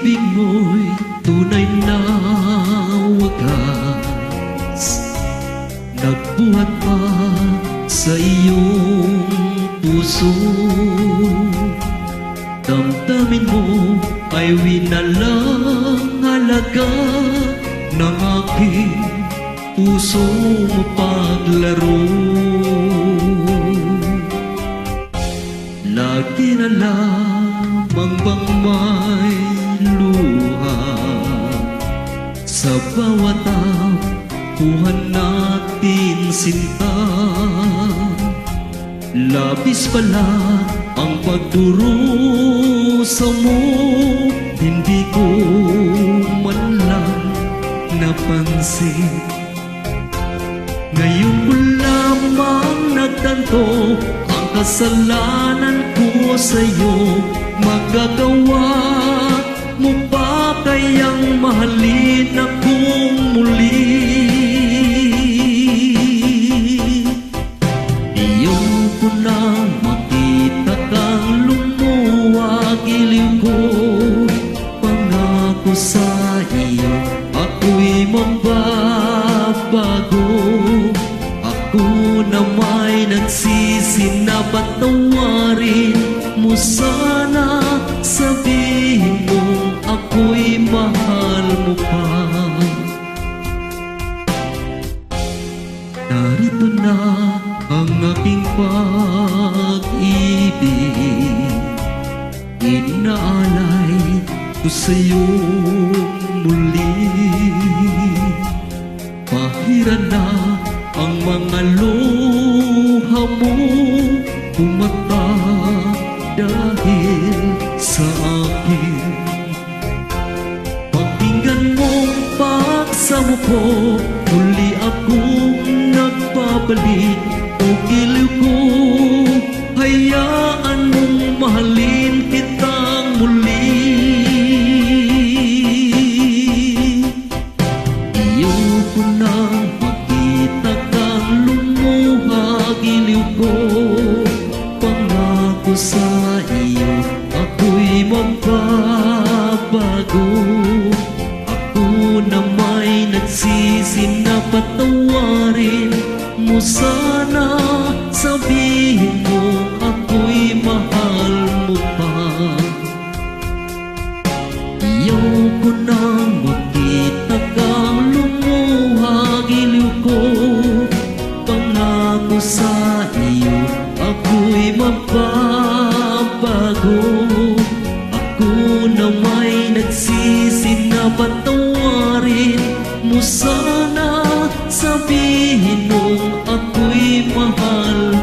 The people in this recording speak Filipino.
pag-ibig mo'y tunay na wagas, nagbuhat pa sa iyong puso. Damdamin mo ay winalang halaga ng aking puso mo paglaro. Lagi na lamang bang may luha sa bawat takbuhan natin, sinta? Labis pala ang pagdurusa mo, hindi ko man lang napansin. Ngayon ko lamang nagtanto ang kasalanan ko sa'yo. Magagawa mo ba kayang mahalin akong muli? Ayoko na makita kang lumuwag, iliw ko. Pangako sa iyo ako'y magbabago. Ako na may nagsisi na patawarin mo sana. Sabihin mo ako'y mahal mo pa. Narito na ang aking pag-ibig, inaalay ko sa'yo muli. Pahiran na ang mga luha mo, kumata dahil sa akin. Pakinggan mo pagsamo ko, muli akong nagbabalik. O giliw ko, hayaan mong mahalin kitang muli. Ayoko na makita kang lumuha, giliw ko. Pangako sa iyo ako'y magbabago. Ako na may nagsisi na patawarin mo sana. Sabihin mo ako'y mahal mo pa. Ayoko nang makita kang lumuha, giliw ko. Pangako sa iyo ako'y magbabago. Ako na may nagsisi na patawarin mo sana. Sabihin mo ako'y mahal